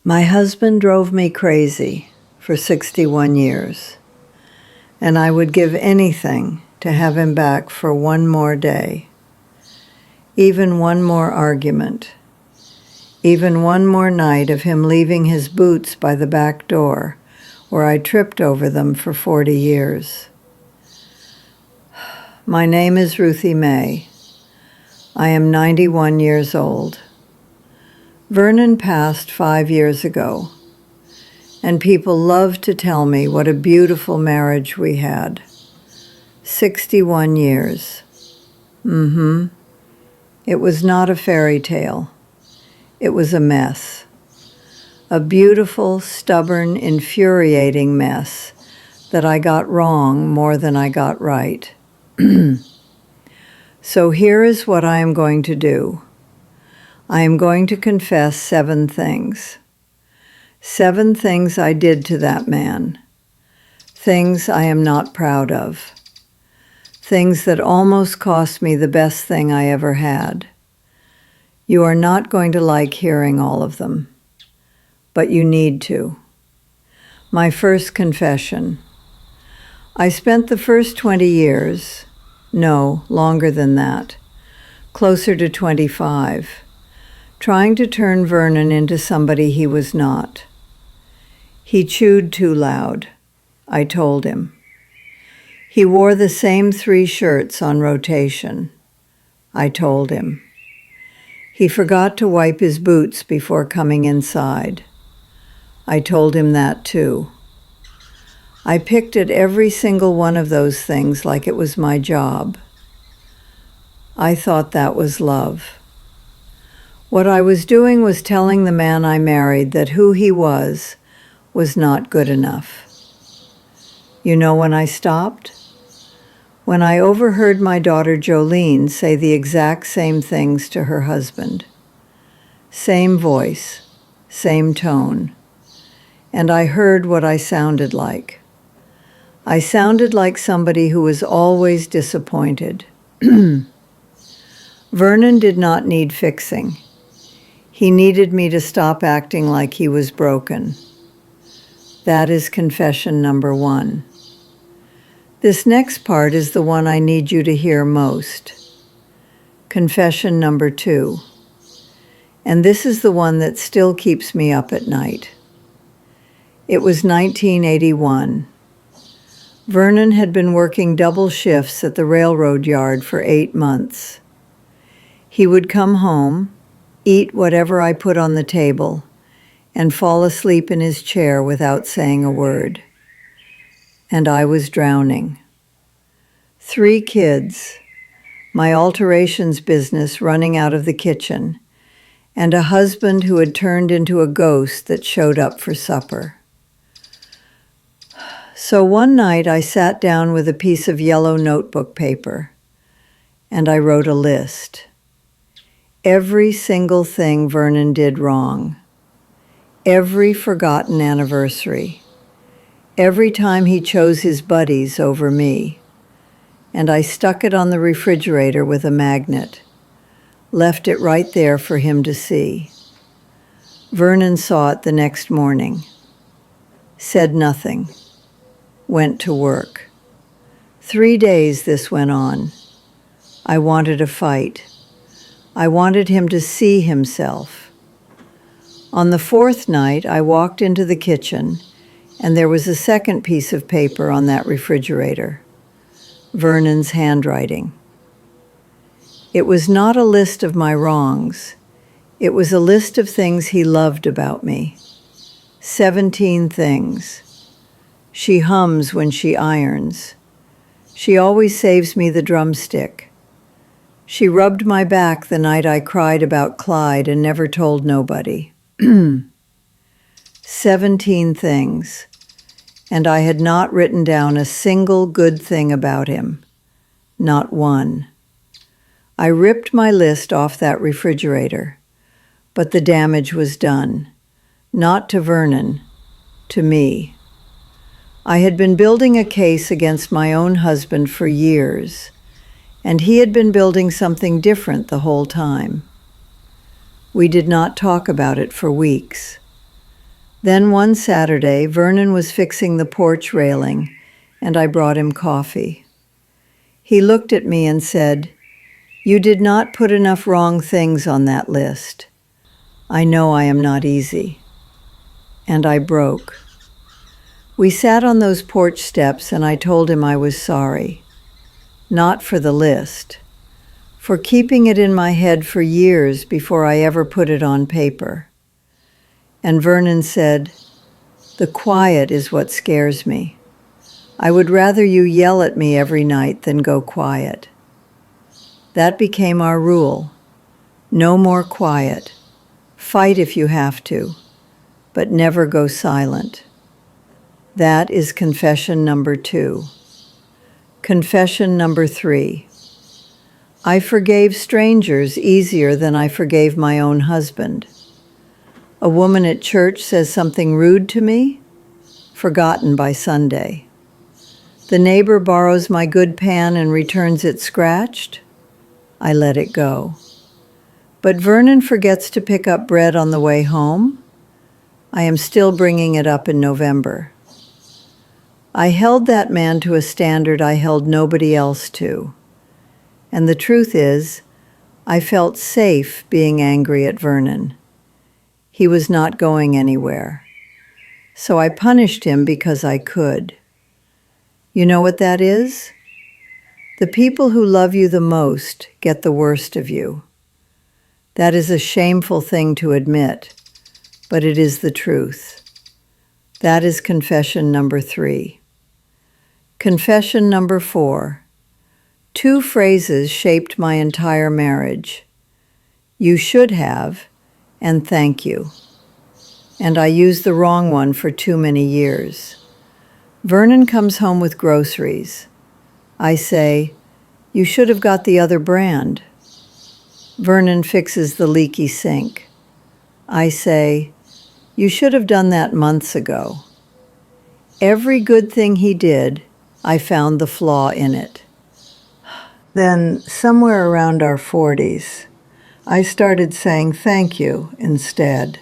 My husband drove me crazy for 61 years, and I would give anything to have him back for one more day, even one more argument, even one more night of him leaving his boots by the back door where I tripped over them for 40 years. My name is Ruthie Mae. I am 91 years old. Vernon passed 5 years ago, and people love to tell me what a beautiful marriage we had. 61 years. It was not a fairy tale. It was a mess. A beautiful, stubborn, infuriating mess that I got wrong more than I got right. So here is what I am going to do. I am going to confess 7 things. 7 things I did to that man. Things I am not proud of. Things that almost cost me the best thing I ever had. You are not going to like hearing all of them, but you need to. My first confession. I spent the first 20 years, no, longer than that, closer to 25, trying to turn Vernon into somebody he was not. He chewed too loud, I told him. He wore the same 3 shirts on rotation, I told him. He forgot to wipe his boots before coming inside. I told him that too. I picked at every single one of those things like it was my job. I thought that was love. What I was doing was telling the man I married that who he was not good enough. You know when I stopped? When I overheard my daughter Jolene say the exact same things to her husband. Same voice, same tone. And I heard what I sounded like. I sounded like somebody who was always disappointed. Vernon did not need fixing. He needed me to stop acting like he was broken. That is confession number 1. This next part is the one I need you to hear most. Confession number 2. And this is the one that still keeps me up at night. It was 1981. Vernon had been working double shifts at the railroad yard for 8 months. He would come home, eat whatever I put on the table, and fall asleep in his chair without saying a word. And I was drowning. 3 kids, my alterations business running out of the kitchen, and a husband who had turned into a ghost that showed up for supper. So one night I sat down with a piece of yellow notebook paper, and I wrote a list. Every single thing Vernon did wrong. Every forgotten anniversary. Every time he chose his buddies over me. And I stuck it on the refrigerator with a magnet. Left it right there for him to see. Vernon saw it the next morning. Said nothing. Went to work. 3 days this went on. I wanted a fight. I wanted him to see himself. On the 4th night, I walked into the kitchen, and there was a second piece of paper on that refrigerator. Vernon's handwriting. It was not a list of my wrongs. It was a list of things he loved about me. 17 things. She hums when she irons. She always saves me the drumstick. She rubbed my back the night I cried about Clyde and never told nobody. 17 things. And I had not written down a single good thing about him. Not one. I ripped my list off that refrigerator, but the damage was done. Not to Vernon, to me. I had been building a case against my own husband for years, and he had been building something different the whole time. We did not talk about it for weeks. Then one Saturday, Vernon was fixing the porch railing, and I brought him coffee. He looked at me and said, "You did not put enough wrong things on that list. I know I am not easy." And I broke. We sat on those porch steps and I told him I was sorry. Not for the list, for keeping it in my head for years before I ever put it on paper. And Vernon said, "The quiet is what scares me. I would rather you yell at me every night than go quiet." That became our rule. No more quiet. Fight if you have to, but never go silent. That is confession number 2. Confession number 3. I forgave strangers easier than I forgave my own husband. A woman at church says something rude to me, forgotten by Sunday. The neighbor borrows my good pan and returns it scratched, I let it go. But Vernon forgets to pick up bread on the way home, I am still bringing it up in November. I held that man to a standard I held nobody else to. And the truth is, I felt safe being angry at Vernon. He was not going anywhere. So I punished him because I could. You know what that is? The people who love you the most get the worst of you. That is a shameful thing to admit, but it is the truth. That is confession number 3. Confession number 4. 2 phrases shaped my entire marriage. You should have, and thank you. And I used the wrong one for too many years. Vernon comes home with groceries. I say, "You should have got the other brand." Vernon fixes the leaky sink. I say, "You should have done that months ago." Every good thing he did, I found the flaw in it. Then, somewhere around our 40s, I started saying thank you instead.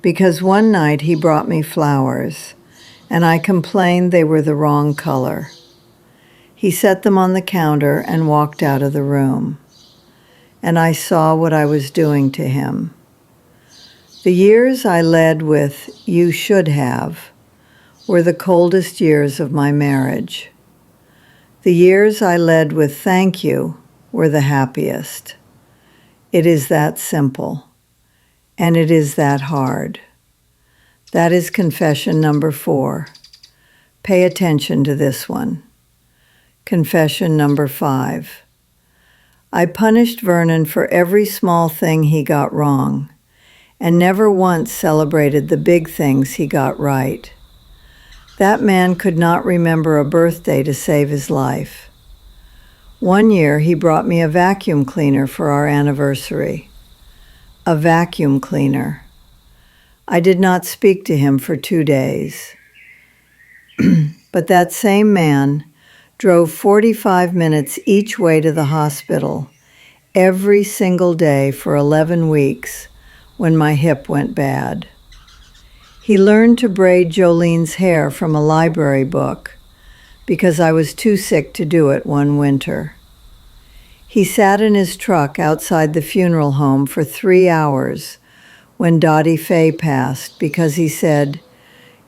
Because one night he brought me flowers, and I complained they were the wrong color. He set them on the counter and walked out of the room. And I saw what I was doing to him. The years I led with "you should have" were the coldest years of my marriage. The years I led with "thank you" were the happiest. It is that simple, and it is that hard. That is confession number 4. Pay attention to this one. Confession number 5. I punished Vernon for every small thing he got wrong, and never once celebrated the big things he got right. That man could not remember a birthday to save his life. One year he brought me a vacuum cleaner for our anniversary. A vacuum cleaner. I did not speak to him for 2 days. But that same man drove 45 minutes each way to the hospital every single day for 11 weeks when my hip went bad. He learned to braid Jolene's hair from a library book because I was too sick to do it one winter. He sat in his truck outside the funeral home for 3 hours when Dottie Faye passed because he said,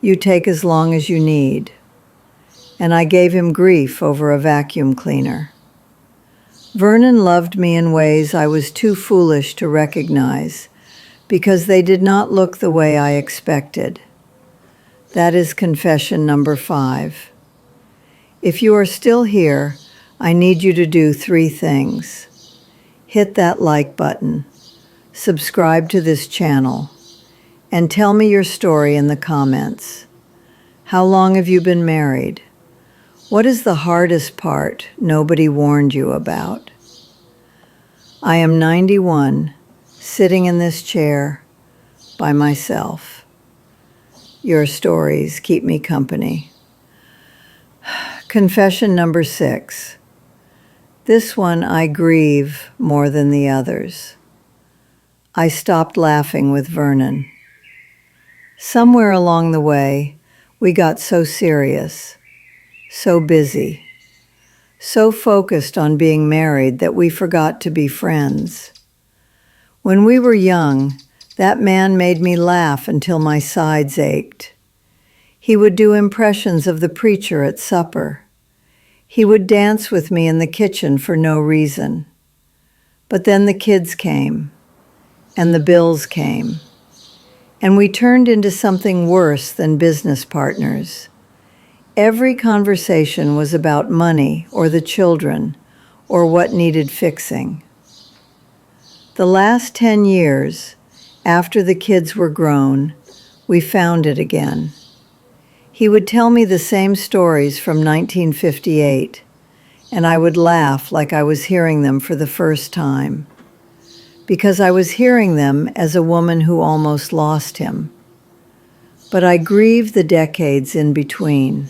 "You take as long as you need." And I gave him grief over a vacuum cleaner. Vernon loved me in ways I was too foolish to recognize because they did not look the way I expected. That is confession number 5. If you are still here, I need you to do 3 things. Hit that like button, subscribe to this channel, and tell me your story in the comments. How long have you been married? What is the hardest part nobody warned you about? I am 91, sitting in this chair by myself. Your stories keep me company. Confession number 6. This one I grieve more than the others. I stopped laughing with Vernon. Somewhere along the way, we got so serious, so busy, so focused on being married that we forgot to be friends. When we were young, that man made me laugh until my sides ached. He would do impressions of the preacher at supper. He would dance with me in the kitchen for no reason. But then the kids came, and the bills came, and we turned into something worse than business partners. Every conversation was about money or the children or what needed fixing. The last 10 years, after the kids were grown, we found it again. He would tell me the same stories from 1958, and I would laugh like I was hearing them for the first time, because I was hearing them as a woman who almost lost him. But I grieve the decades in between.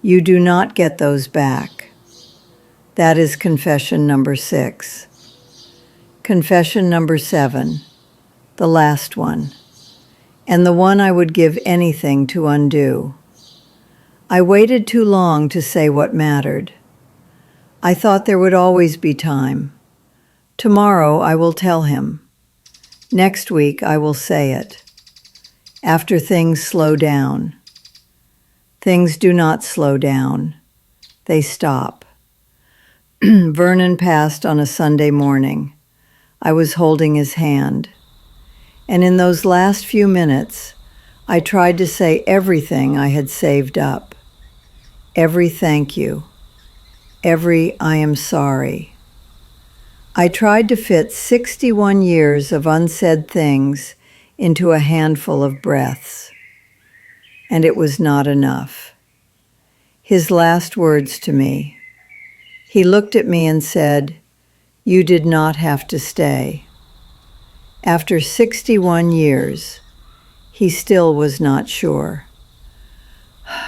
You do not get those back. That is confession number 6. Confession number 7, the last one, and the one I would give anything to undo. I waited too long to say what mattered. I thought there would always be time. Tomorrow I will tell him. Next week I will say it. After things slow down. Things do not slow down. They stop. Vernon passed on a Sunday morning. I was holding his hand. And in those last few minutes, I tried to say everything I had saved up. Every thank you. Every I am sorry. I tried to fit 61 years of unsaid things into a handful of breaths. And it was not enough. His last words to me. He looked at me and said, "You did not have to stay." After 61 years, he still was not sure.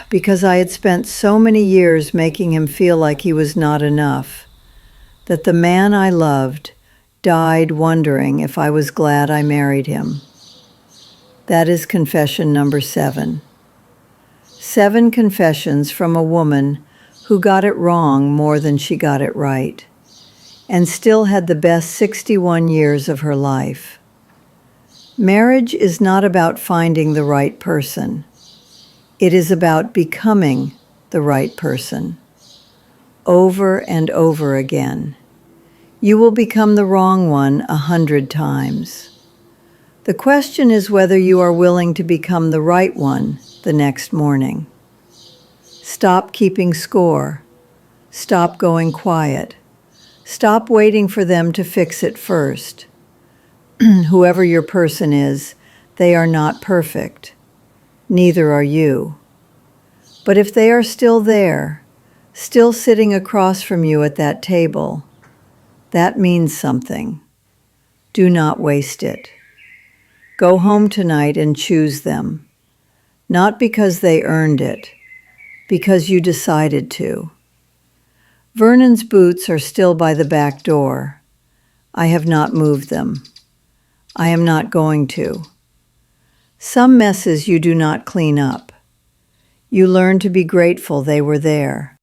Because I had spent so many years making him feel like he was not enough, that the man I loved died wondering if I was glad I married him. That is confession number 7. 7 confessions from a woman who got it wrong more than she got it right, and still had the best 61 years of her life. Marriage is not about finding the right person. It is about becoming the right person. Over and over again. You will become the wrong one 100 times. The question is whether you are willing to become the right one the next morning. Stop keeping score. Stop going quiet. Stop waiting for them to fix it first. Whoever your person is, they are not perfect. Neither are you. But if they are still there, still sitting across from you at that table, that means something. Do not waste it. Go home tonight and choose them. Not because they earned it, because you decided to. Vernon's boots are still by the back door. I have not moved them. I am not going to. Some messes you do not clean up. You learn to be grateful they were there.